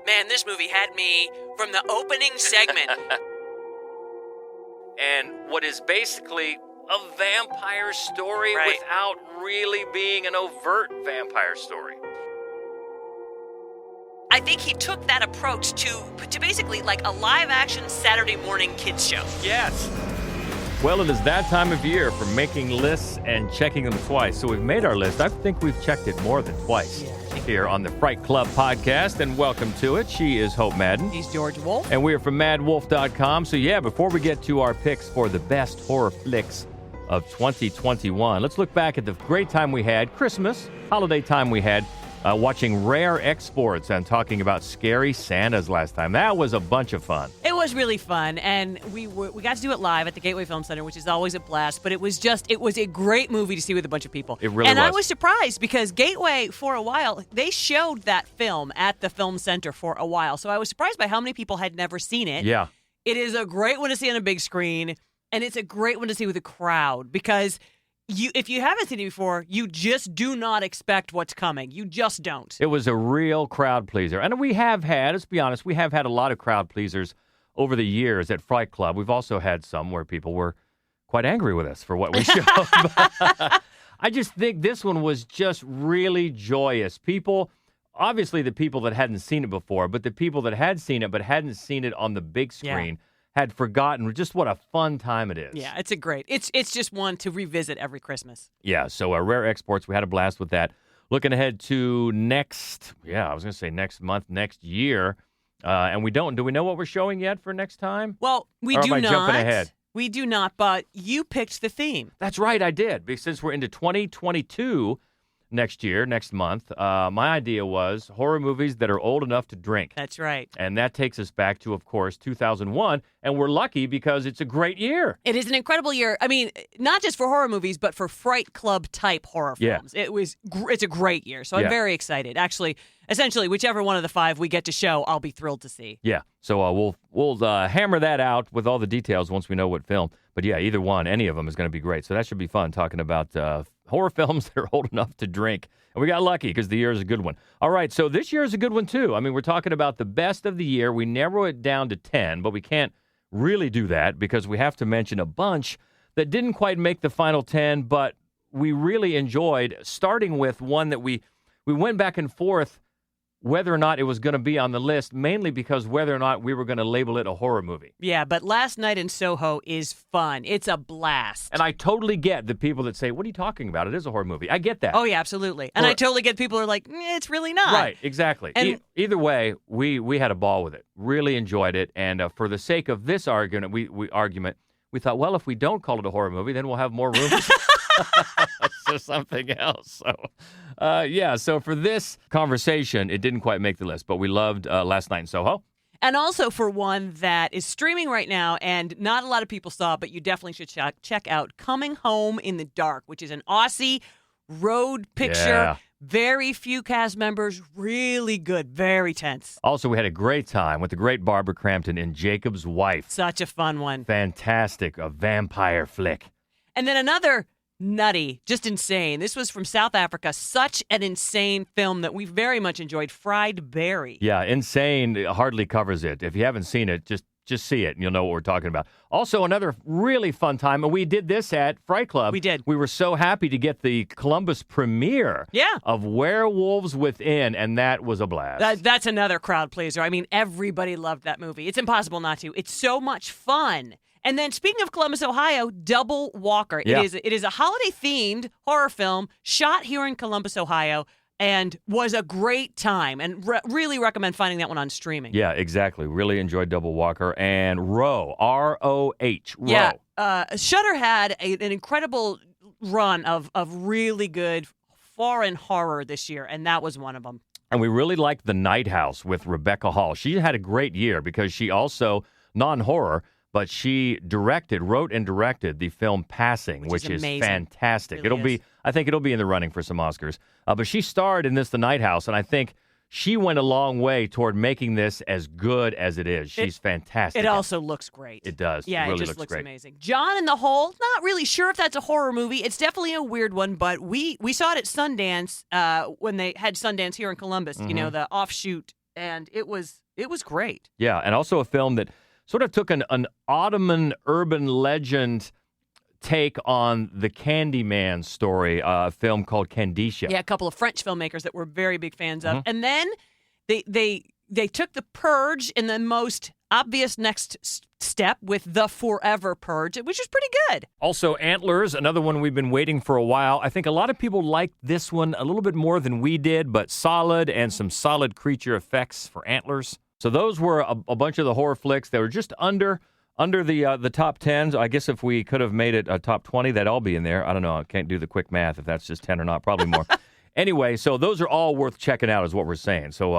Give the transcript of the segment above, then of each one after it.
Man, this movie had me from the opening segment. And what is basically a vampire story without really being an overt vampire story. I think he took that approach to basically like a live-action Saturday morning kids show. Yes. Well, it is that time of year for making lists and checking them twice. So we've made our list. I think we've checked it more than twice here on the Fright Club podcast, and welcome to it. She is Hope Madden. He's George Wolf. And we are from madwolf.com. So yeah, before we get to our picks for the best horror flicks of 2021, let's look back at the great time we had, Christmas, holiday time we had, watching rare exports and talking about scary Santas last time. That was a bunch of fun. It was really fun, and we got to do it live at the Gateway Film Center, which is always a blast, but it was a great movie to see with a bunch of people. It really was. And I was surprised because Gateway, for a while, they showed that film at the Film Center for a while, so I was surprised by how many people had never seen it. Yeah. It is a great one to see on a big screen, and it's a great one to see with a crowd because if you haven't seen it before, you just do not expect what's coming. You just don't. It was a real crowd pleaser. And we have had, let's be honest, we have had a lot of crowd pleasers over the years at Fright Club. We've also had some where people were quite angry with us for what we showed. I just think this one was just really joyous. People, obviously the people that hadn't seen it before, but the people that had seen it but hadn't seen it on the big screen had forgotten just what a fun time it is. Yeah, it's just one to revisit every Christmas. Yeah, so our rare exports, we had a blast with that. Looking ahead to next month, next year. And do we know what we're showing yet for next time? Well, we or do am I not. Jumping ahead? We do not, but you picked the theme. That's right, I did. Because since we're into 2022 next month, my idea was horror movies that are old enough to drink. That's right. And that takes us back to, of course, 2001. And we're lucky because it's a great year. It is an incredible year. I mean, not just for horror movies, but for Fright Club type horror films. Yeah. It's a great year. So I'm very excited. Actually, essentially, whichever one of the five we get to show, I'll be thrilled to see. Yeah. So we'll hammer that out with all the details once we know what film. But yeah, either one, any of them is going to be great. So that should be fun talking about horror films that are old enough to drink. And we got lucky because the year is a good one. All right, so this year is a good one too. I mean, we're talking about the best of the year. We narrow it down to 10, but we can't really do that because we have to mention a bunch that didn't quite make the final 10, but we really enjoyed, starting with one that we went back and forth whether or not it was going to be on the list, mainly because whether or not we were going to label it a horror movie. Yeah, but Last Night in Soho is fun. It's a blast. And I totally get the people that say, what are you talking about? It is a horror movie. I get that. Oh, yeah, absolutely. And I totally get people who are like, it's really not. Right, exactly. And either way, we had a ball with it. Really enjoyed it. And for the sake of this argument, we thought, well, if we don't call it a horror movie, then we'll have more room so something else. So for this conversation, it didn't quite make the list, but we loved Last Night in Soho. And also for one that is streaming right now and not a lot of people saw, but you definitely should check out Coming Home in the Dark, which is an Aussie road picture. Yeah. Very few cast members, really good, very tense. Also, we had a great time with the great Barbara Crampton in Jacob's Wife. Such a fun one. Fantastic, a vampire flick. And then another nutty, just insane. This was from South Africa. Such an insane film that we very much enjoyed, Fried Berry. Yeah, insane hardly covers it. If you haven't seen it, just see it and you'll know what we're talking about. Also, another really fun time, and we did this at Fright Club. We did. We were so happy to get the Columbus premiere of Werewolves Within, and that was a blast. That's another crowd pleaser. I mean, everybody loved that movie. It's impossible not to. It's so much fun. And then speaking of Columbus, Ohio, Double Walker. Yeah. It is a holiday-themed horror film shot here in Columbus, Ohio, and was a great time. And really recommend finding that one on streaming. Yeah, exactly. Really enjoyed Double Walker. And Roh, R-O-H, Roh. Yeah, Shudder had an incredible run of really good foreign horror this year, and that was one of them. And we really liked The Night House with Rebecca Hall. She had a great year because she also, non-horror, but she wrote and directed the film Passing, which is fantastic. Really I think it'll be in the running for some Oscars. But she starred in this, The Night House, and I think she went a long way toward making this as good as it is. She's fantastic. It also looks great. It does. Yeah, it really just looks great. amazing. John in the Hole, not really sure if that's a horror movie. It's definitely a weird one, but we saw it at Sundance when they had Sundance here in Columbus, you know, the offshoot and it was great. Yeah, and also a film that sort of took an Ottoman urban legend take on the Candyman story, a film called Candisha. Yeah, a couple of French filmmakers that we're very big fans of. And then they took The Purge in the most obvious next step with The Forever Purge, which is pretty good. Also, Antlers, another one we've been waiting for a while. I think a lot of people liked this one a little bit more than we did, but solid, and some solid creature effects for Antlers. So those were a bunch of the horror flicks that were just under the top 10. I guess if we could have made it a top 20, that'd all be in there. I don't know. I can't do the quick math if that's just 10 or not. Probably more. Anyway, so those are all worth checking out is what we're saying. So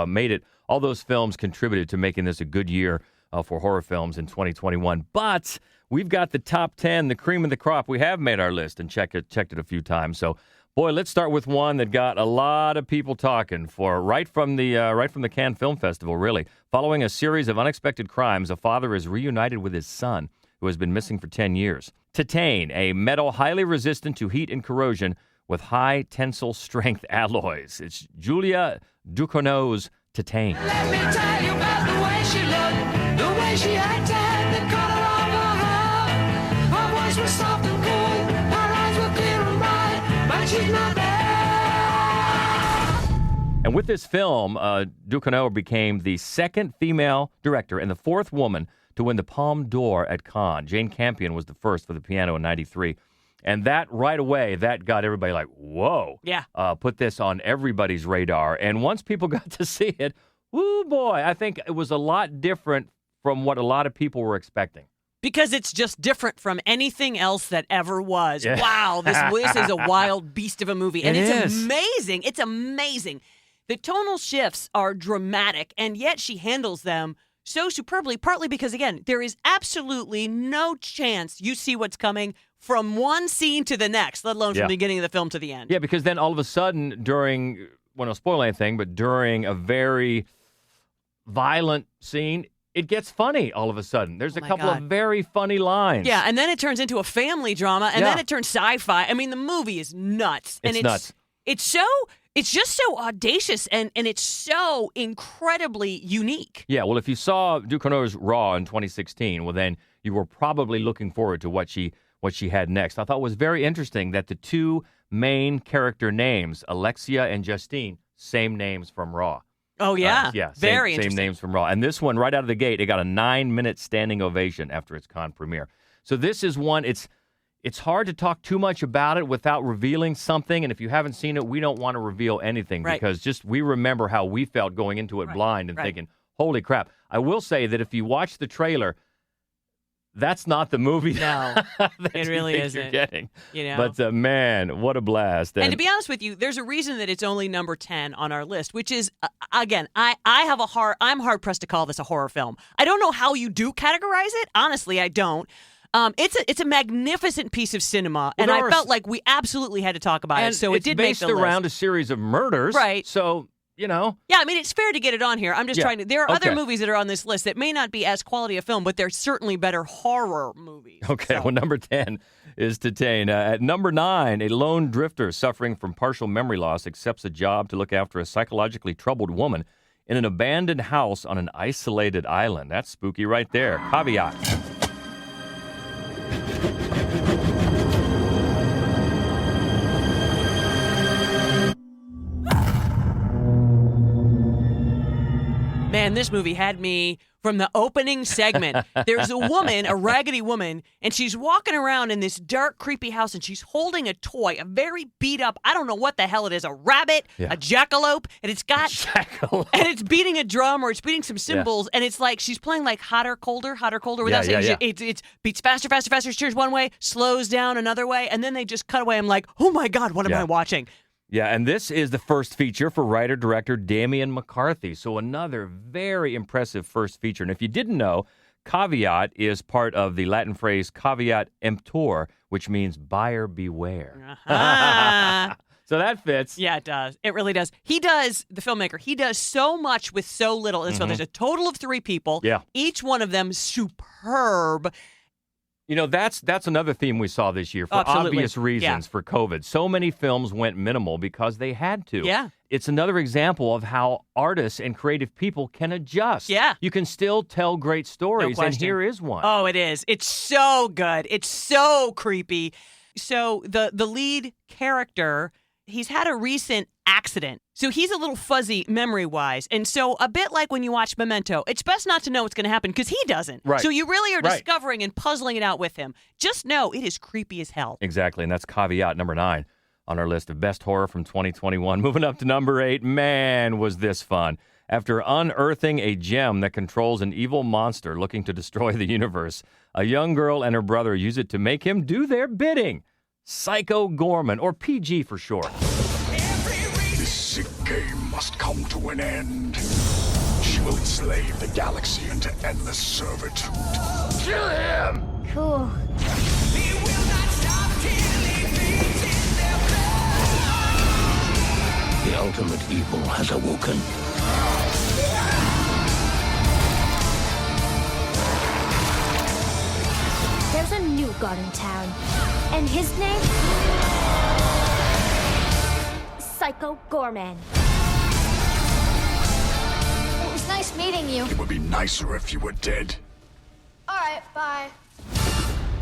all those films contributed to making this a good year for horror films in 2021. But we've got the top 10, the cream of the crop. We have made our list and checked it a few times. So, boy, let's start with one that got a lot of people talking for right from the Cannes Film Festival, really. Following a series of unexpected crimes, a father is reunited with his son, who has been missing for 10 years. Titane, a metal highly resistant to heat and corrosion with high tensile strength alloys. It's Julia Ducournau's Titane. Let me tell you about the way she looked, the way she acted, the color of her hair. Her voice was soft and cool, her eyes were clear and bright, but she's not there. And with this film, Ducournau became the second female director and the fourth woman to win the Palme d'Or at Cannes. Jane Campion was the first for The Piano in 93. And that right away, that got everybody like, whoa. Yeah. Put this on everybody's radar. And once people got to see it, woo boy, I think it was a lot different from what a lot of people were expecting. Because it's just different from anything else that ever was. Yeah. Wow, this is a wild beast of a movie. And it's is. amazing. It's amazing. The tonal shifts are dramatic, and yet she handles them so superbly, partly because, again, there is absolutely no chance you see what's coming from one scene to the next, let alone from the beginning of the film to the end. Yeah, because then all of a sudden during, well, no spoil anything, but during a very violent scene, it gets funny all of a sudden. There's a couple of very funny lines. Yeah, and then it turns into a family drama, and then it turns sci-fi. I mean, the movie is nuts. It's nuts. It's just so audacious, and it's so incredibly unique. Yeah, well, if you saw Ducournau's Raw in 2016, well, then you were probably looking forward to what she had next. I thought it was very interesting that the two main character names, Alexia and Justine, same names from Raw. Oh, yeah. Very same interesting. names from Raw. And this one, right out of the gate, it got a 9-minute standing ovation after its Cannes premiere. So this is one, it's hard to talk too much about it without revealing something. And if you haven't seen it, we don't want to reveal anything because just we remember how we felt going into it blind and thinking, holy crap. I will say that if you watch the trailer, that's not the movie. No, it really isn't. You're getting. You know? But man, what a blast! And to be honest with you, there's a reason that it's only number 10 on our list, which is again, I'm hard pressed to call this a horror film. I don't know how you do categorize it. Honestly, I don't. It's a magnificent piece of cinema, and I felt like we absolutely had to talk about it. So it did make the list. It's based around a series of murders, right? So. You know? Yeah, I mean, it's fair to get it on here. I'm just trying to... There are other movies that are on this list that may not be as quality a film, but they're certainly better horror movies. Okay, well, number 10 is Titane. At number 9, a lone drifter suffering from partial memory loss accepts a job to look after a psychologically troubled woman in an abandoned house on an isolated island. That's spooky right there. Caveat. Man, this movie had me from the opening segment. There's a woman, a raggedy woman, and she's walking around in this dark, creepy house, and she's holding a toy, a very beat up, I don't know what the hell it is, a rabbit, a jackalope, and it's got, and it's beating a drum or it's beating some cymbals, and it's like she's playing like hotter, colder, without saying it beats faster, steers one way, slows down another way, and then they just cut away. I'm like, oh my God, what am I watching? Yeah, and this is the first feature for writer-director Damian McCarthy. So another very impressive first feature. And if you didn't know, caveat is part of the Latin phrase caveat emptor, which means buyer beware. Uh-huh. So that fits. Yeah, it does. It really does. The filmmaker, he does so much with so little. And so there's a total of 3 people. Yeah. Each one of them superb. You know, that's another theme we saw this year for obvious reasons for COVID. So many films went minimal because they had to. Yeah. it's another example of how artists and creative people can adjust. Yeah. You can still tell great stories, No and question. here is one. Oh, it is. It's so good. It's so creepy. So the lead character, he's had a recent accident. So he's a little fuzzy memory-wise. And so a bit like when you watch Memento, it's best not to know what's going to happen because he doesn't. Right. So you really are Right. discovering and puzzling it out with him. Just know it is creepy as hell. Exactly, and that's caveat number 9 on our list of best horror from 2021. Moving up to number 8, man, was this fun. After unearthing a gem that controls an evil monster looking to destroy the universe, a young girl and her brother use it to make him do their bidding. Psycho Gorman, or PG for short. This sick game must come to an end. She will enslave the galaxy into endless servitude. Kill him! Cool. The ultimate evil has awoken. There's a new god in town, and his name? Psycho Gorman. It was nice meeting you. It would be nicer if you were dead. All right, bye.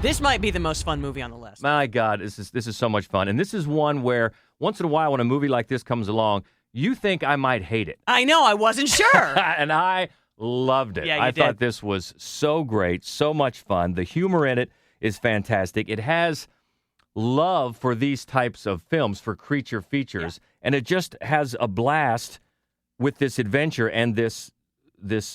This might be the most fun movie on the list. My God, this is so much fun. And this is one where once in a while when a movie like this comes along, you think I might hate it. I know, I wasn't sure. And I loved it. Yeah, you I did. thought this was so great, so much fun. The humor in it is fantastic. It has love for these types of films, for creature features, and it just has a blast with this adventure and this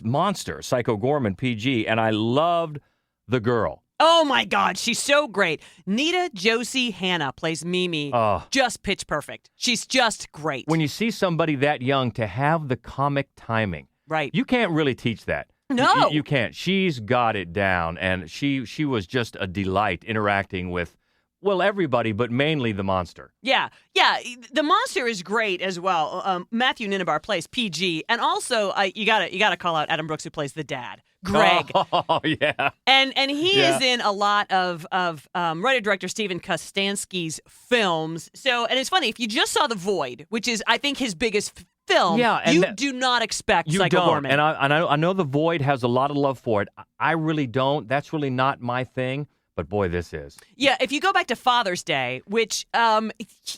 monster, Psycho Gorman, PG, and I loved the girl. Oh my God, she's so great. Nita Josie Hannah plays Mimi. Oh. Just pitch perfect. She's just great. When you see somebody that young to have the comic timing, Right. you can't really teach that. No. You can't. She's got it down, and she was just a delight interacting with, well, everybody, but mainly the monster. Yeah. The monster is great as well. Matthew Ninabar plays PG, and also you gotta call out Adam Brooks who plays the dad, Greg. Oh, yeah. And he Yeah. is in a lot of writer-director Steven Kostanski's films. So, and it's funny, if you just saw The Void, which is, I think, his biggest film, Yeah, and you that- do not expect You Psycho don't. Gorman. And I know The Void has a lot of love for it. I really don't. That's really not my thing. But boy, this is. Yeah, if you go back to Father's Day, which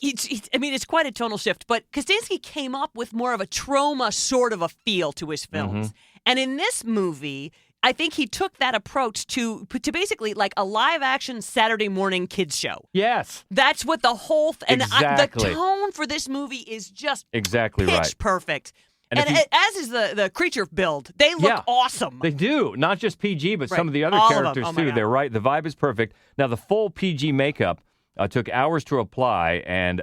it's quite a tonal shift, but Kostanski came up with more of a trauma sort of a feel to his films. Mm-hmm. And in this movie, I think he took that approach to basically like a live action Saturday morning kids show. Yes. That's what the whole the Exactly. tone for this movie is just Exactly pitch right. perfect. And And, if you- as is the creature build. They look Yeah. awesome. They do. Not just PG, but Right. some of the other All of them. characters, Oh, my too. God. They're right. The vibe is perfect. Now, the full PG makeup took hours to apply, and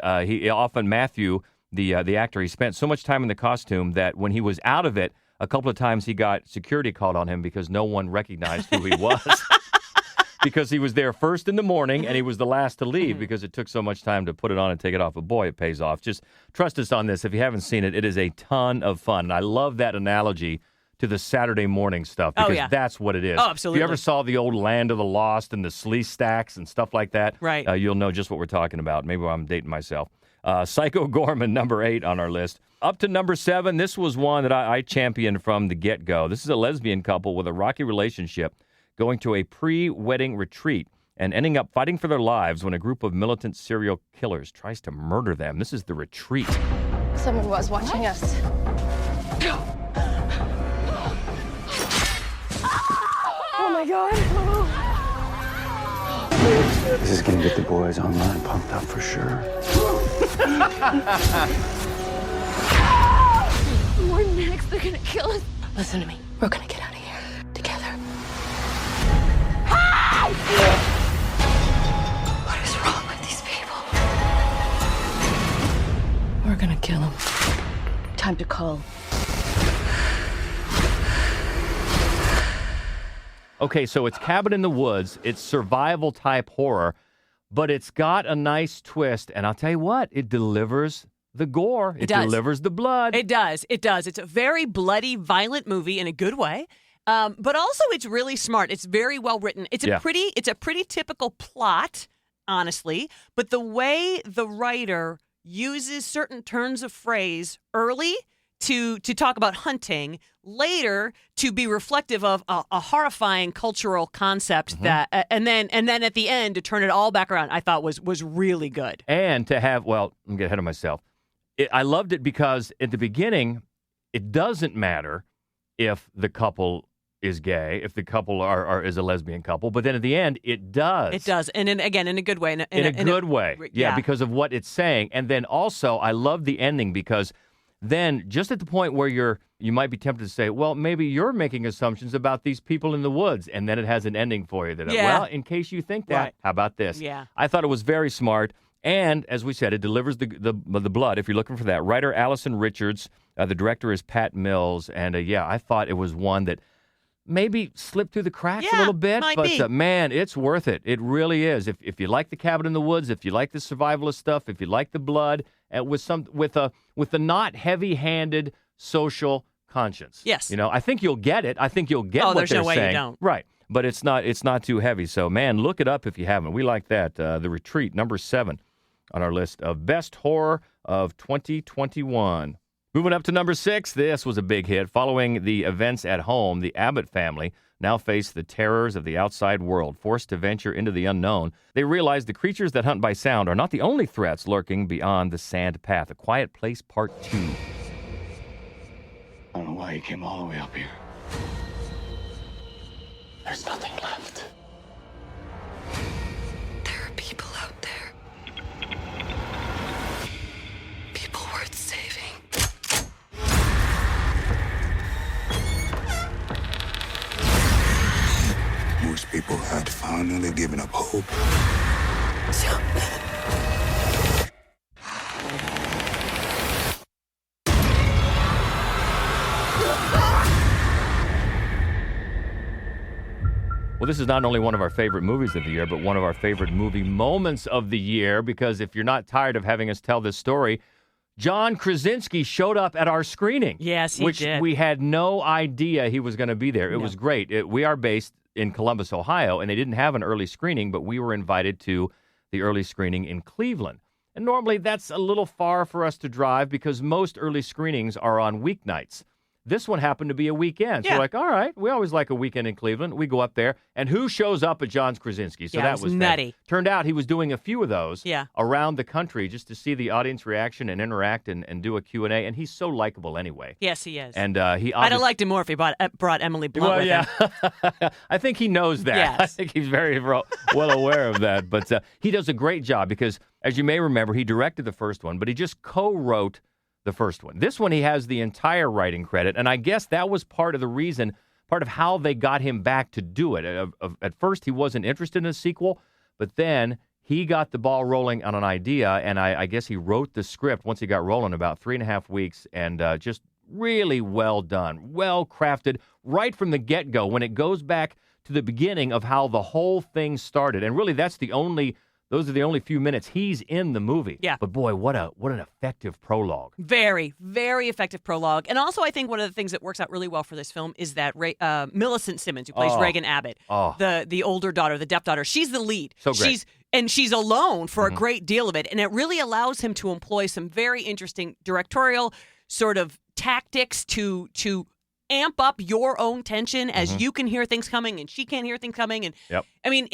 Matthew, the actor, he spent so much time in the costume that when he was out of it, a couple of times he got security called on him because no one recognized who he was. Because he was there first in the morning and he was the last to leave because it took so much time to put it on and take it off. But boy, it pays off. Just trust us on this. If you haven't seen it, it is a ton of fun. And I love that analogy to the Saturday morning stuff because that's what it is. Oh, absolutely. If you ever saw the old Land of the Lost and the Slee Stacks and stuff like that, Right. You'll know just what we're talking about. Maybe I'm dating myself. Psycho Gorman, number 8 on our list. Up to number 7, this was one that I championed from the get-go. This is a lesbian couple with a rocky relationship going to a pre-wedding retreat and ending up fighting for their lives when a group of militant serial killers tries to murder them. This is The Retreat. Someone was watching us. Oh my god. This is gonna get the boys online pumped up for sure. We're next. They're gonna kill us. Listen to me. We're gonna get out of here together. What is wrong with these people? We're gonna kill them. Time to call. Okay, so it's Cabin in the Woods. It's survival type horror, but it's got a nice twist. And I'll tell you what, it delivers the gore. It does. delivers the blood. It does. It's a very bloody, violent movie in a good way. But also it's really smart. It's very well written. It's a pretty typical plot, honestly. But the way the writer uses certain turns of phrase early to talk about hunting, later to be reflective of a horrifying cultural concept that, and then at the end to turn it all back around, I thought was really good. And to have, well, I'm getting ahead of myself. I loved it because at the beginning, it doesn't matter if the couple is gay, if the couple is a lesbian couple, but then at the end, it does. It does, and again, in a good way. In a good way, yeah, because of what it's saying. And then also, I love the ending because then just at the point where you might be tempted to say, well, maybe you're making assumptions about these people in the woods, and then it has an ending for you. Well, in case you think that, how about this? Yeah. I thought it was very smart, and as we said, it delivers the blood, if you're looking for that. Writer Allison Richards, the director is Pat Mills, and I thought it was one that maybe slipped through the cracks a little bit, but man, it's worth it. It really is. If you like the cabin in the woods, if you like the survivalist stuff, if you like the blood, with a not heavy-handed social conscience. Yes. I think you'll get it. I think you'll get what they're saying. Oh, there's no way you don't. Right. But it's not too heavy. So, man, look it up if you haven't. We like that. The Retreat, number 7 on our list of best horror of 2021. Moving up to number 6, this was a big hit. Following the events at home, the Abbott family now face the terrors of the outside world. Forced to venture into the unknown, they realize the creatures that hunt by sound are not the only threats lurking beyond the sand path. A Quiet Place Part 2. I don't know why you came all the way up here. There's nothing left. There are people out there. People worth saving. Most people had finally given up hope. Well, this is not only one of our favorite movies of the year, but one of our favorite movie moments of the year, because if you're not tired of having us tell this story, John Krasinski showed up at our screening. Yes, he which did. We had no idea he was going to be there. It was great. We are based in Columbus, Ohio, and they didn't have an early screening, but we were invited to the early screening in Cleveland. And normally that's a little far for us to drive because most early screenings are on weeknights. This one happened to be a weekend. So we're like, all right, we always like a weekend in Cleveland. We go up there, and who shows up at John Krasinski? So that was nutty. Turned out he was doing a few of those Yeah. around the country just to see the audience reaction and interact and do a Q&A, and he's so likable anyway. Yes, he is. And he I'd have liked him more if he brought Emily Blunt with him. I think he knows that. Yes. I think he's very well aware of that. But he does a great job because, as you may remember, he directed the first one, but he just co-wrote the first one. This one, he has the entire writing credit, and I guess that was part of the reason, part of how they got him back to do it. At first, he wasn't interested in a sequel, but then he got the ball rolling on an idea, and I guess he wrote the script once he got rolling about 3.5 weeks, and just really well done, well crafted, right from the get-go, when it goes back to the beginning of how the whole thing started. And really, those are the only few minutes he's in the movie. Yeah. But boy, what an effective prologue. Very, very effective prologue. And also, I think one of the things that works out really well for this film is that Millicent Simmons, who plays Reagan Abbott, the older daughter, the deaf daughter, she's the lead. So great. She's alone for a great deal of it. And it really allows him to employ some very interesting directorial sort of tactics to amp up your own tension as you can hear things coming and she can't hear things coming. And I mean,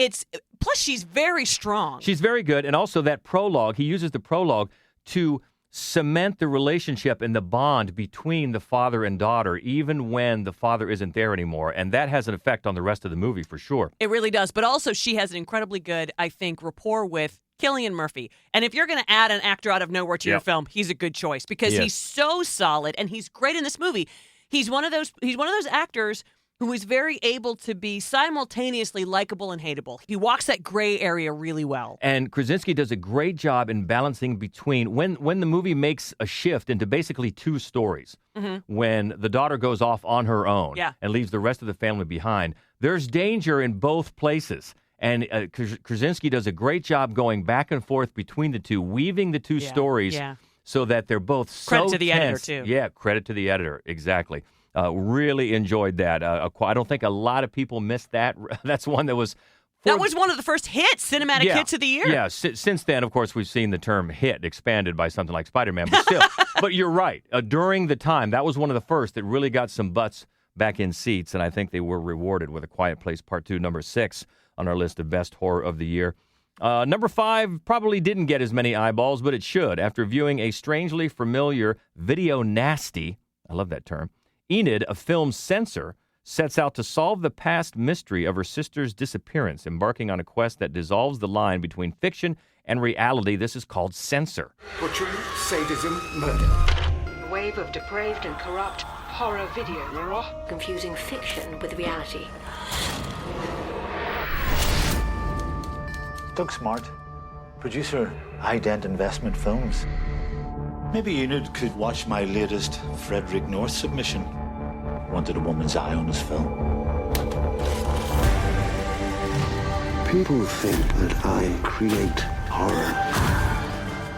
plus she's very strong. She's very good. And also that prologue, he uses the prologue to cement the relationship and the bond between the father and daughter, even when the father isn't there anymore. And that has an effect on the rest of the movie for sure. It really does. But also she has an incredibly good, I think, rapport with Cillian Murphy. And if you're going to add an actor out of nowhere to your film, he's a good choice because he's so solid and he's great in this movie. He's one of those actors who is very able to be simultaneously likable and hateable. He walks that gray area really well. And Krasinski does a great job in balancing between when the movie makes a shift into basically two stories. When the daughter goes off on her own and leaves the rest of the family behind, there's danger in both places. And Krasinski does a great job going back and forth between the two, weaving the two stories so that they're both so credit to the tense. editor, too. Yeah, credit to the editor. Exactly. Really enjoyed that. I don't think a lot of people missed that. That's one that was That was one of the first cinematic hits of the year. Yeah, since then, of course, we've seen the term hit expanded by something like Spider-Man, but still. But you're right. During the time, that was one of the first that really got some butts back in seats, and I think they were rewarded with A Quiet Place Part 2, number 6 on our list of best horror of the year. Number 5 probably didn't get as many eyeballs, but it should. After viewing a strangely familiar video nasty, I love that term, Enid, a film censor, sets out to solve the past mystery of her sister's disappearance, embarking on a quest that dissolves the line between fiction and reality. This is called Censor. Butchery, sadism, murder. A wave of depraved and corrupt horror video. Confusing fiction with reality. Doug Smart, producer, Ident Investment Films. Maybe Enid could watch my latest Frederick North submission. Wanted a woman's eye on his film. People think that I create horror.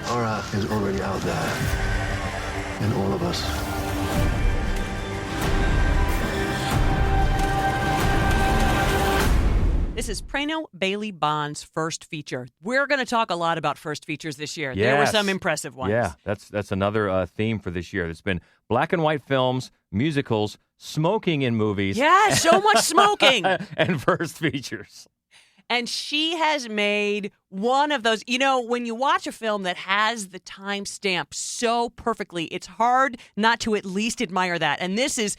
Horror is already out there in all of us. This is Prano Bailey Bond's first feature. We're going to talk a lot about first features this year. Yes. There were some impressive ones. Yeah, that's another theme for this year. It's been black and white films, musicals, smoking in movies. Yeah, so much smoking. And first features. And she has made one of those, when you watch a film that has the timestamp so perfectly, it's hard not to at least admire that. And this is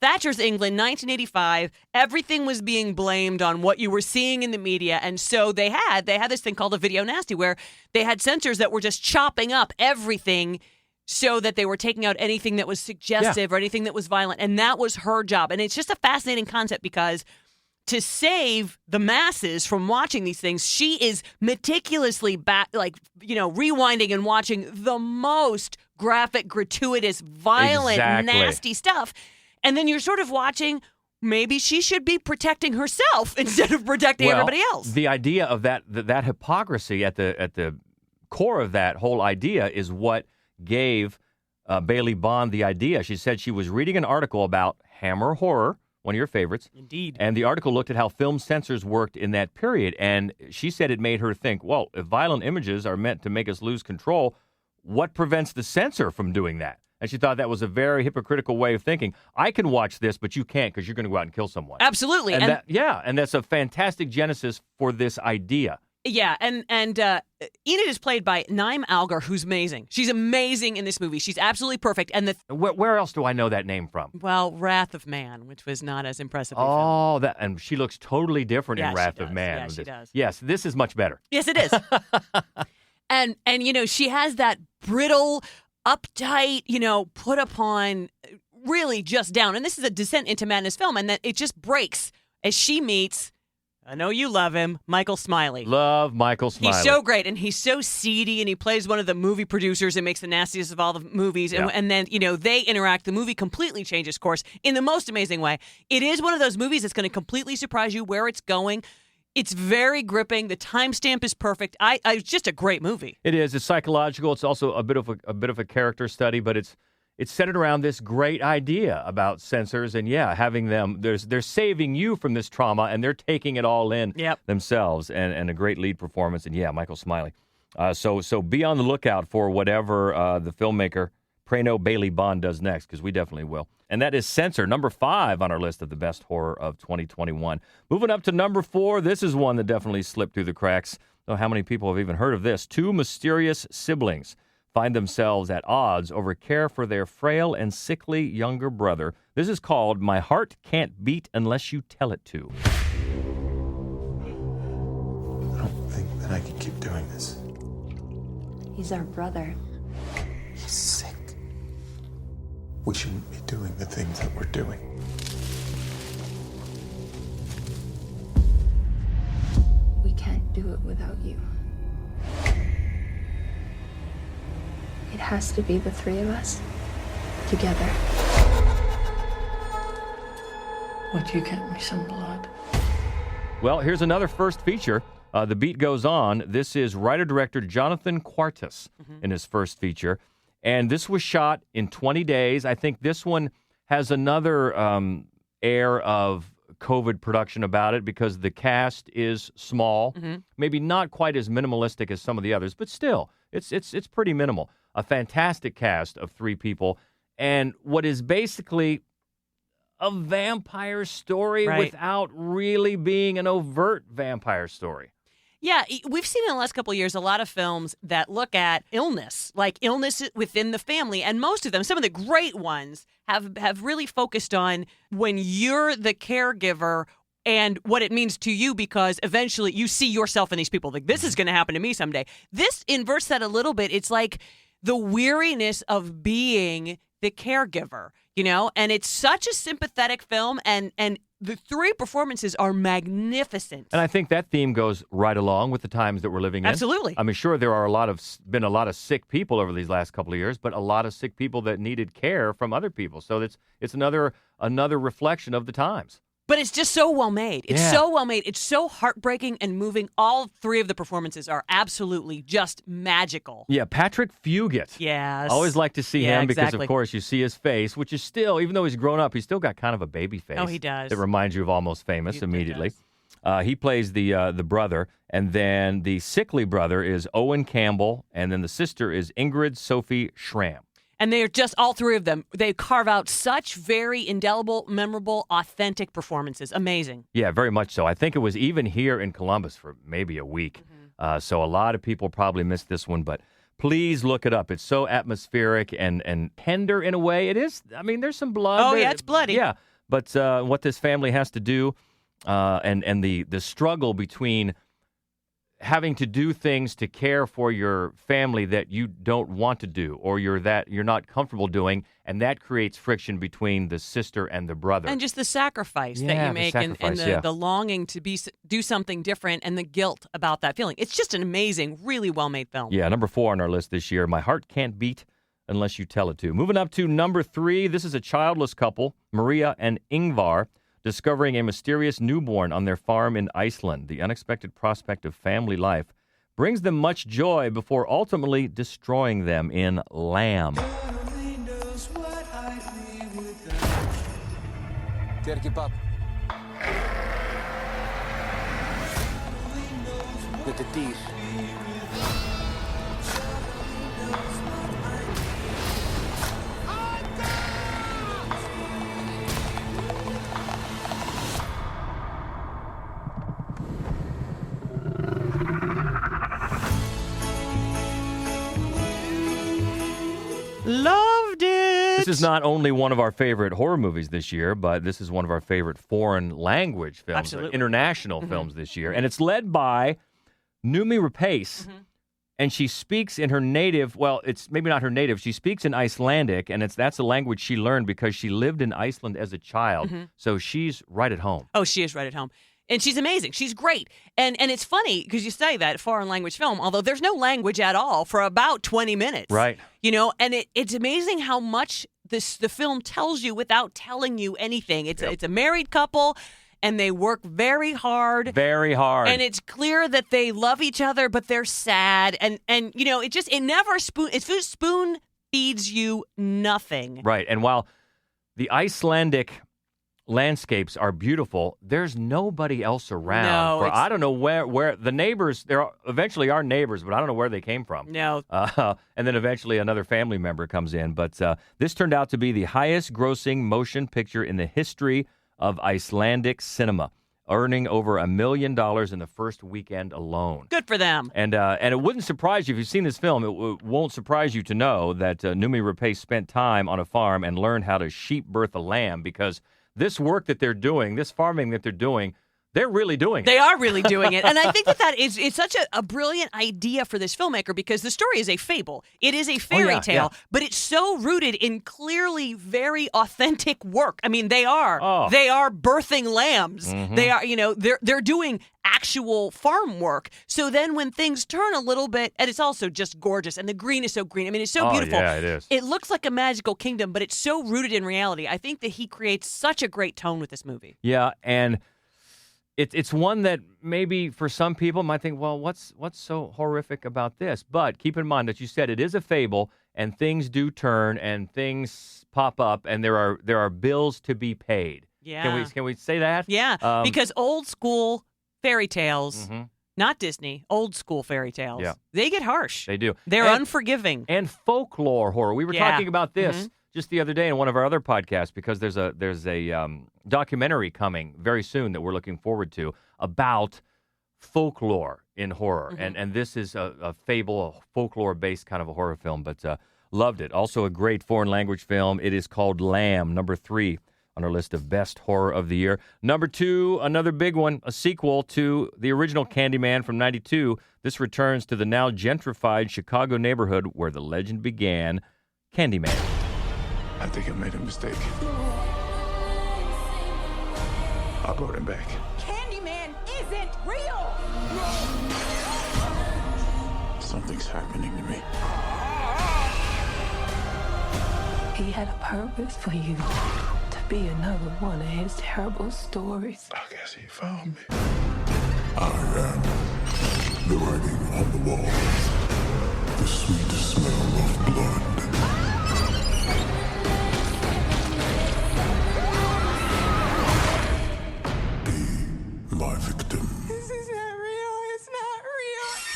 Thatcher's England, 1985. Everything was being blamed on what you were seeing in the media. And so they had this thing called a video nasty, where they had censors that were just chopping up everything so that they were taking out anything that was suggestive or anything that was violent. And that was her job. And it's just a fascinating concept because to save the masses from watching these things, she is meticulously rewinding and watching the most graphic, gratuitous, violent, nasty stuff. And then you're sort of watching, maybe she should be protecting herself instead of protecting everybody else. The idea of that hypocrisy at the core of that whole idea is what gave Bailey Bond the idea. She said she was reading an article about Hammer horror, one of your favorites. Indeed. And the article looked at how film censors worked in that period. And she said it made her think, well, if violent images are meant to make us lose control, what prevents the censor from doing that? And she thought that was a very hypocritical way of thinking. I can watch this, but you can't because you're going to go out and kill someone. Absolutely. And that's a fantastic genesis for this idea. Yeah, and Enid is played by Naeem Algar, who's amazing. She's amazing in this movie. She's absolutely perfect. And where else do I know that name from? Well, Wrath of Man, which was not as impressive. Oh, and she looks totally different in Wrath of Man. Yeah, she does. Yes, this is much better. Yes, it is. and she has that brittle, uptight, put upon, really just down. And this is a descent into madness film, and that it just breaks as she meets, I know you love him, Michael Smiley. Love Michael Smiley. He's so great, and he's so seedy, and he plays one of the movie producers and makes the nastiest of all the movies. And then, they interact. The movie completely changes course in the most amazing way. It is one of those movies that's going to completely surprise you where it's going. It's very gripping. The timestamp is perfect. It's just a great movie. It is. It's psychological. It's also a bit of a character study, but it's centered around this great idea about censors and having them. They're saving you from this trauma, and they're taking it all in themselves. And a great lead performance. And Michael Smiley. So be on the lookout for whatever the filmmaker Prano Bailey Bond does next, because we definitely will. And that is Censor, number 5 on our list of the best horror of 2021. Moving up to number 4, this is one that definitely slipped through the cracks. Don't know how many people have even heard of this. 2 mysterious siblings find themselves at odds over care for their frail and sickly younger brother. This is called My Heart Can't Beat Unless You Tell It To. I don't think that I can keep doing this. He's our brother. He's sick. We shouldn't be doing the things that we're doing. We can't do it without you. It has to be the 3 of us together. Would you get me some blood? Well, here's another first feature. The beat goes on. This is writer-director Jonathan Quartus in his first feature. And this was shot in 20 days. I think this one has another air of COVID production about it because the cast is small, maybe not quite as minimalistic as some of the others, but still, it's pretty minimal. A fantastic cast of 3 people, and what is basically a vampire story without really being an overt vampire story. Yeah, we've seen in the last couple of years a lot of films that look at illness, like illness within the family. And most of them, some of the great ones, have really focused on when you're the caregiver and what it means to you, because eventually you see yourself in these people. Like, this is going to happen to me someday. This inverts that a little bit. It's like the weariness of being the caregiver, you know? And it's such a sympathetic film, and the 3 performances are magnificent. And I think that theme goes right along with the times that we're living in. Absolutely. I mean, sure, there are been a lot of sick people over these last couple of years, but a lot of sick people that needed care from other people. So it's another reflection of the times. But it's just so well made. It's so well made. It's so heartbreaking and moving. All 3 of the performances are absolutely just magical. Yeah, Patrick Fugit. Yes. I always like to see him because, exactly. of course, you see his face, which is still, even though he's grown up, he's still got kind of a baby face. Oh, he does. That reminds you of Almost Famous immediately. He plays the brother, and then the sickly brother is Owen Campbell, and then the sister is Ingrid Sophie Schramm. And they're just, all 3 of them, they carve out such very indelible, memorable, authentic performances. Amazing. Yeah, very much so. I think it was even here in Columbus for maybe a week. So a lot of people probably missed this one, but please look it up. It's so atmospheric and tender in a way. It is. I mean, there's some blood. Oh, yeah, it's bloody. Yeah, but what this family has to do and the struggle between having to do things to care for your family that you don't want to do, or you're not comfortable doing, and that creates friction between the sister and the brother. And just the sacrifice that you make, and the longing to do something different, and the guilt about that feeling. It's just an amazing, really well-made film. Yeah, number 4 on our list this year, My Heart Can't Beat Unless You Tell It To. Moving up to number 3, this is a childless couple, Maria and Ingvar, discovering a mysterious newborn on their farm in Iceland. The unexpected prospect of family life brings them much joy before ultimately destroying them in Lamb. Loved it. This is not only one of our favorite horror movies this year, but this is one of our favorite foreign language films, international films this year. And it's led by Noomi Rapace. And she speaks in her native, well, it's maybe not her native, she speaks in Icelandic, and that's a language she learned because she lived in Iceland as a child. So she's right at home. Oh, she is right at home. And she's amazing. She's great. And it's funny because you say that foreign language film, although there's no language at all for about 20 minutes. Right. You know, and it's amazing how much the film tells you without telling you anything. It's a married couple, and they work very hard. Very hard. And it's clear that they love each other, but they're sad. And you know, it never spoon feeds you nothing. Right. And while the Icelandic landscapes are beautiful, there's nobody else around. No, I don't know where the neighbors, there eventually are neighbors, but I don't know where they came from. No. And then eventually another family member comes in. But this turned out to be the highest grossing motion picture in the history of Icelandic cinema, earning over $1 million in the first weekend alone. Good for them. And it wouldn't surprise you if you've seen this film. It won't surprise you to know that Noomi Rapace spent time on a farm and learned how to sheep birth a lamb, because this work that they're doing, this farming that they're doing, they're really doing it. They are really doing it. And I think that it's such a brilliant idea for this filmmaker, because the story is a fable. It is a fairy tale, but it's so rooted in clearly very authentic work. I mean, they are birthing lambs. They are, you know, they're doing actual farm work. So then when things turn a little bit, and it's also just gorgeous, and the green is so green. I mean, it's so beautiful. Yeah, it is. It looks like a magical kingdom, but it's so rooted in reality. I think that he creates such a great tone with this movie. Yeah, and it's one that maybe for some people might think, well, what's so horrific about this? But keep in mind that you said it is a fable, and things do turn, and things pop up, and there are bills to be paid. Yeah. Can we say that? Yeah, because old school fairy tales, not Disney, old school fairy tales, they get harsh. They do. They're unforgiving. And folklore horror. We were talking about this just the other day in one of our other podcasts because there's a documentary coming very soon that we're looking forward to about folklore in horror. And this is a fable, a folklore-based kind of a horror film, but loved it. Also a great foreign language film. It is called Lamb, number 3 on our list of best horror of the year. Number 2, another big one, a sequel to the original Candyman from 92. This returns to the now gentrified Chicago neighborhood where the legend began, Candyman. I think I made a mistake. I brought him back. Candyman isn't real! Something's happening to me. He had a purpose for you. To be another one of his terrible stories. I guess he found me. I am the writing on the wall. The sweet smell of blood. Be my victim. This is not real. It's not real.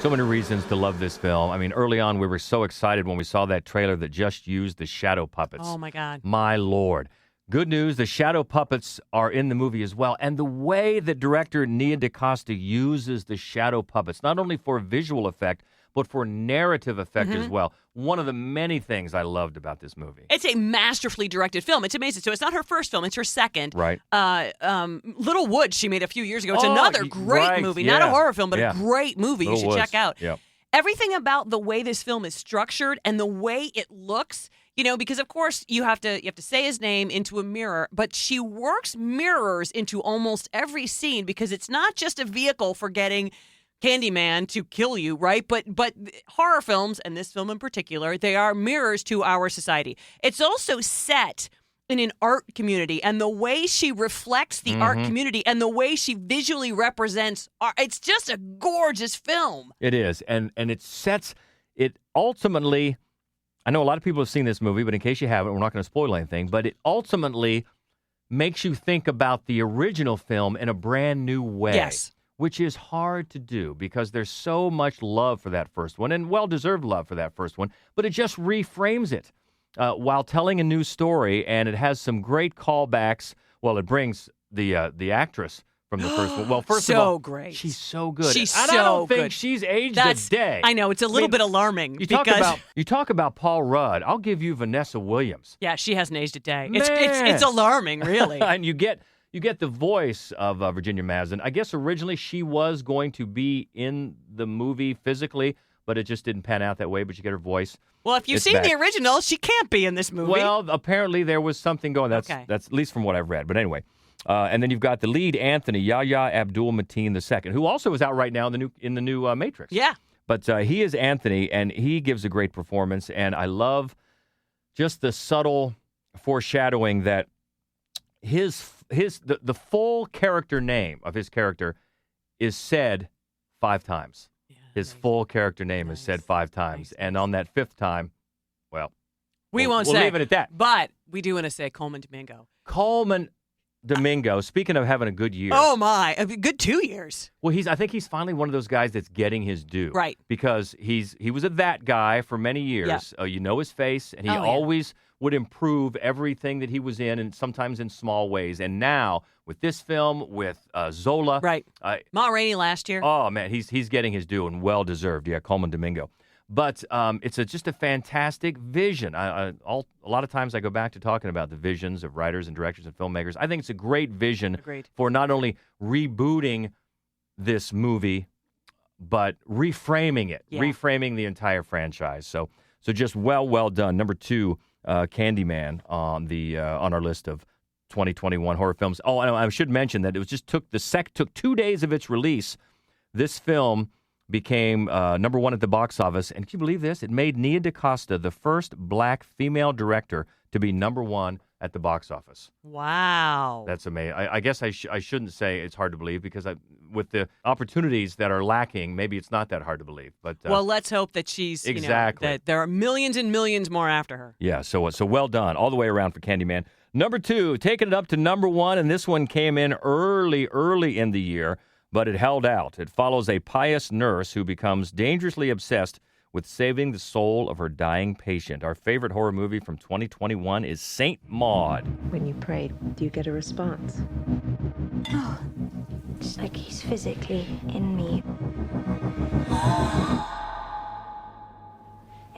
So many reasons to love this film. I mean, early on, we were so excited when we saw that trailer that just used the shadow puppets. Oh, my God. My Lord. Good news, the shadow puppets are in the movie as well. And the way that director Nia DaCosta uses the shadow puppets, not only for visual effect, but for narrative effect as well. One of the many things I loved about this movie. It's a masterfully directed film. It's amazing. So it's not her first film. It's her second. Right. Little Woods she made a few years ago. It's another great movie. Not a horror film, but a great movie you should check out. Yep. Everything about the way this film is structured and the way it looks, because of course you have to say his name into a mirror, but she works mirrors into almost every scene because it's not just a vehicle for getting Candyman to kill you, right? But horror films, and this film in particular, they are mirrors to our society. It's also set in an art community, and the way she reflects the art community and the way she visually represents art, it's just a gorgeous film. It is, and it ultimately, I know a lot of people have seen this movie, but in case you haven't, we're not going to spoil anything, but it ultimately makes you think about the original film in a brand new way. Yes. Which is hard to do because there's so much love for that first one and well-deserved love for that first one, but it just reframes it while telling a new story, and it has some great callbacks. Well, it brings the actress from the first one. Well, first of all, great. She's so good. She's and so I don't think good. she's aged a day. I know, it's a little bit alarming. You because talk about Paul Rudd. I'll give you Vanessa Williams. Yeah, she hasn't aged a day. Man. It's alarming, really. And you get the voice of Virginia Madsen. I guess originally she was going to be in the movie physically, but it just didn't pan out that way. But you get her voice. Well, if you've It's seen back. the original, she can't be in this movie. Well, apparently there was something going. That's at least from what I've read. But anyway, and then you've got the lead, Anthony Yahya Abdul-Mateen II, who also is out right now in the new Matrix. Yeah. But he is Anthony, and he gives a great performance. And I love just the subtle foreshadowing that the full character name of his character is said 5 times. Yeah, his full character name is said 5 times. And on that 5th time, well, we won't we'll say. leave it at that. But we do want to say Coleman Domingo. Coleman Domingo, speaking of having a good year. Oh, my. A good 2 years. Well, I think he's finally one of those guys that's getting his due. Right. Because he was that guy for many years. Yeah. You know his face, and he always would improve everything that he was in, and sometimes in small ways. And now, with this film, with Zola. Right. Ma Rainey last year. Oh, man, he's getting his due, and well-deserved. Yeah, Coleman Domingo. But it's just a fantastic vision. A lot of times I go back to talking about the visions of writers and directors and filmmakers. I think it's a great vision for not only rebooting this movie, but reframing it, reframing the entire franchise. So just well done. Number 2, Candyman on our list of 2021 horror films. Oh, I should mention that it was just took 2 days of its release. This film became number 1 at the box office, and can you believe this? It made Nia DaCosta the first black female director to be number 1 at the box office. Wow. That's amazing. I guess I shouldn't say it's hard to believe because with the opportunities that are lacking, maybe it's not that hard to believe. But well, let's hope that she's exactly that there are millions and millions more after her. Yeah. So well done all the way around for Candyman. Number 2, taking it up to number 1, and this one came in early in the year, but it held out. It follows a pious nurse who becomes dangerously obsessed with saving the soul of her dying patient. Our favorite horror movie from 2021 is Saint Maud. When you pray, do you get a response? Oh, it's like he's physically in me.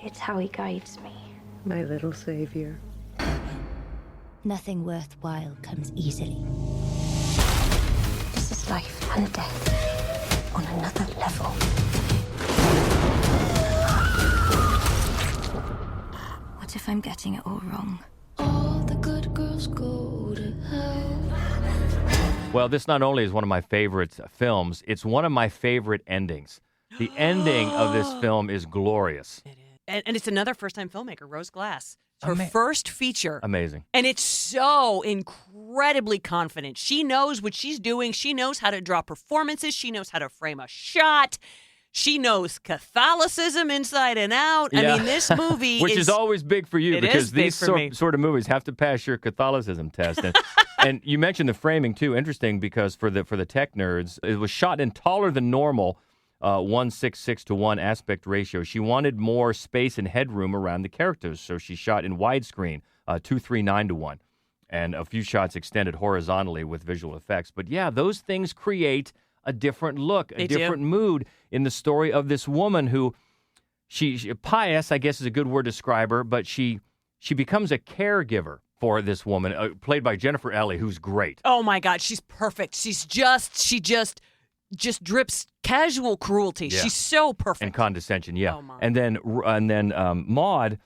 It's how he guides me. My little savior. Nothing worthwhile comes easily. This is life and death on another level. What if I'm getting it all wrong? All the good girls go to hell. Well, this not only is one of my favorite films, it's one of my favorite endings. The ending of this film is glorious. It is. And it's another first-time filmmaker, Rose Glass. Her first feature. Amazing. And it's so incredibly confident. She knows what she's doing. She knows how to draw performances. She knows how to frame a shot. She knows Catholicism inside and out. Yeah. I mean, this movie Which is always big for you because these sort of movies have to pass your Catholicism test. And, and you mentioned the framing, too. Interesting because for the tech nerds, it was shot in taller than normal 1:6:6 to 1 aspect ratio. She wanted more space and headroom around the characters, so she shot in widescreen 2:3:9 to 1. And a few shots extended horizontally with visual effects. But yeah, those things create a different look, a different mood in the story of this woman who, she pious, I guess is a good word to describe her, but she becomes a caregiver for this woman, played by Jennifer Ellie, who's great. Oh my God, she's perfect. She just drips casual cruelty. Yeah. She's so perfect. And condescension, yeah. Oh, and then Maud,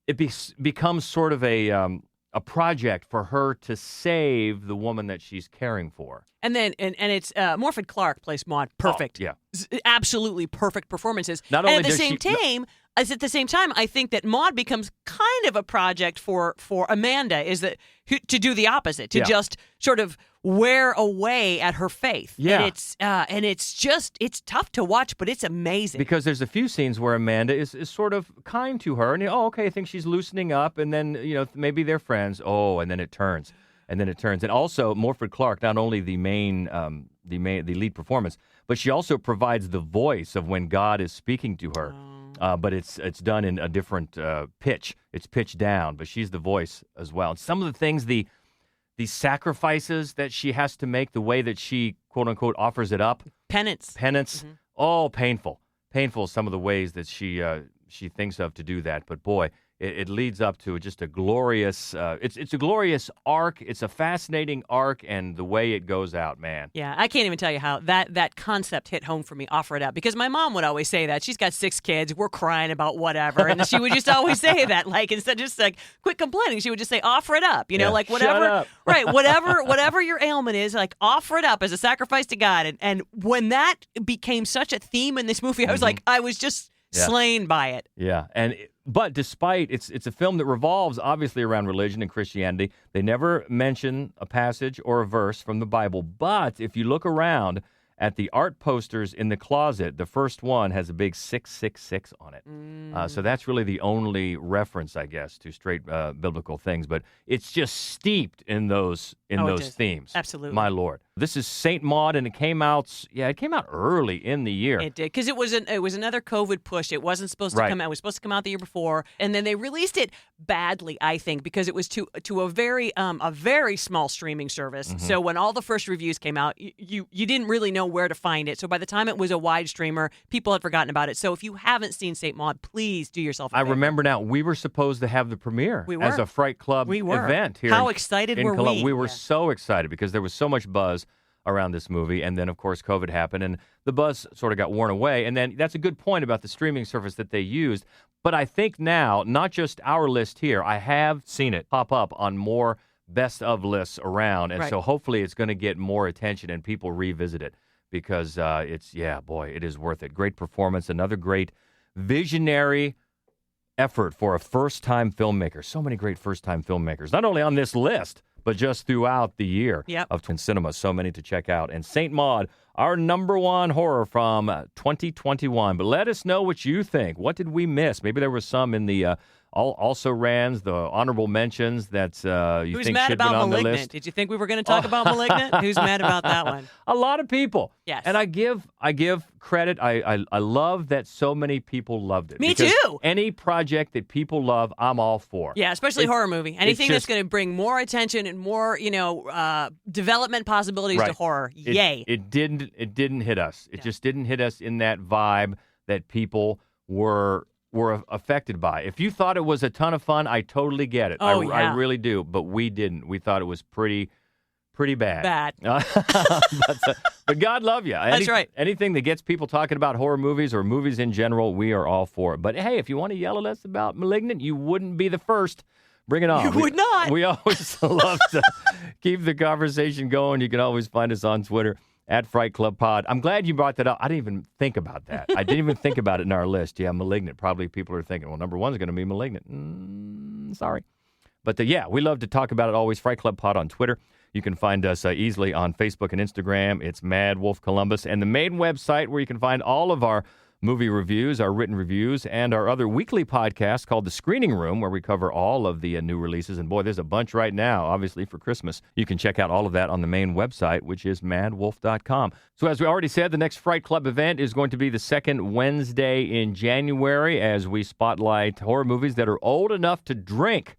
it becomes sort of a project for her to save the woman that she's caring for. And then and it's Morfydd Clark plays Maud. Perfect. Oh, yeah. Absolutely perfect performances. Not only and at the same time, I think that Maud becomes kind of a project for Amanda, is that to do the opposite, to just sort of wear away at her faith. Yeah. And it's tough to watch, but it's amazing. Because there's a few scenes where Amanda is sort of kind to her, and okay, I think she's loosening up, and then maybe they're friends. Oh, and then it turns. And also Morfydd Clark, not only the lead performance, but she also provides the voice of when God is speaking to her. But it's done in a different pitch. It's pitched down, but she's the voice as well. And some of the things, the sacrifices that she has to make, the way that she, quote unquote, offers it up. Penance. Mm-hmm. Oh, painful. Painful, some of the ways that she thinks of to do that. But boy, it leads up to just a glorious, it's a glorious arc. It's a fascinating arc, and the way it goes out, man. Yeah, I can't even tell you how that concept hit home for me, offer it up, because my mom would always say that. She's got 6 kids. We're crying about whatever. And she would just always say that, like, instead of just like, quit complaining, she would just say, offer it up, like whatever. Shut up. Right, whatever your ailment is, like, offer it up as a sacrifice to God. And when that became such a theme in this movie, I was like, I was just slain by it. Yeah, but despite it's a film that revolves obviously around religion and Christianity, they never mention a passage or a verse from the Bible. But if you look around at the art posters in the closet, the first one has a big 666 on it. So that's really the only reference, I guess, to straight biblical things. But it's just steeped in those themes. Absolutely. My Lord. This is Saint Maud, and it came out early in the year. It did, because it was another COVID push. It wasn't supposed to come out. It was supposed to come out the year before, and then they released it badly, I think, because it was to a very small streaming service. Mm-hmm. So when all the first reviews came out, you didn't really know where to find it. So by the time it was a wide streamer, people had forgotten about it. So if you haven't seen Saint Maud, please do yourself a favor. I remember now, we were supposed to have the premiere as a Fright Club event here. How excited were we? We were so excited because there was so much buzz around this movie, and then of course COVID happened and the buzz sort of got worn away. And then that's a good point about the streaming service that they used, but I think now, not just our list here, I have seen it pop up on more best of lists around, and so hopefully it's going to get more attention and people revisit it, because it is worth it. Great performance, another great visionary effort for a first-time filmmaker. So many great first-time filmmakers, not only on this list, but just throughout the year of Twin Cinema. So many to check out. And St. Maud, our number one horror from 2021. But let us know what you think. What did we miss? Maybe there was some in the also rans, the honorable mentions that you Who's think mad should have been about on the Malignant? list. Did you think we were going to talk about Malignant? Who's mad about that one? A lot of people. Yes. And I give credit. I love that so many people loved it. Me because too. Any project that people love, I'm all for. Yeah, especially horror movie. Anything that's just- going to bring more attention and more, development possibilities to horror. Yay. It didn't hit us. It just didn't hit us in that vibe that people were affected by. If you thought it was a ton of fun, I totally get it. Oh, I really do. But we didn't. We thought it was pretty bad. But God love you. That's right. Anything that gets people talking about horror movies or movies in general, we are all for it. But hey, if you want to yell at us about Malignant, you wouldn't be the first. Bring it on. You would not. We always love to keep the conversation going. You can always find us on Twitter at Fright Club Pod. I'm glad you brought that up. I didn't even think about that. I didn't even think about it in our list. Yeah, Malignant. Probably people are thinking, well, number 1 is going to be Malignant. Sorry. But we love to talk about it always. Fright Club Pod on Twitter. You can find us easily on Facebook and Instagram. It's Mad Wolf Columbus. And the main website where you can find all of our movie reviews, our written reviews, and our other weekly podcast called The Screening Room, where we cover all of the new releases. And boy, there's a bunch right now, obviously, for Christmas. You can check out all of that on the main website, which is madwolf.com. So as we already said, the next Fright Club event is going to be the second Wednesday in January as we spotlight horror movies that are old enough to drink.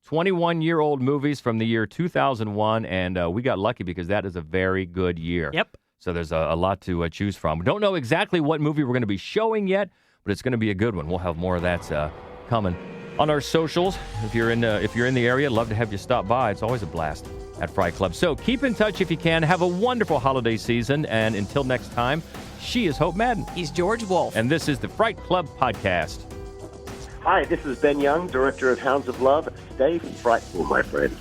21-year-old movies from the year 2001, and we got lucky because that is a very good year. Yep. So there's a lot to choose from. We don't know exactly what movie we're going to be showing yet, but it's going to be a good one. We'll have more of that coming on our socials. If you're in the area, love to have you stop by. It's always a blast at Fright Club. So keep in touch if you can. Have a wonderful holiday season, and until next time, she is Hope Madden. He's George Wolf. And this is the Fright Club Podcast. Hi, this is Ben Young, director of Hounds of Love. Stay frightful, my friend.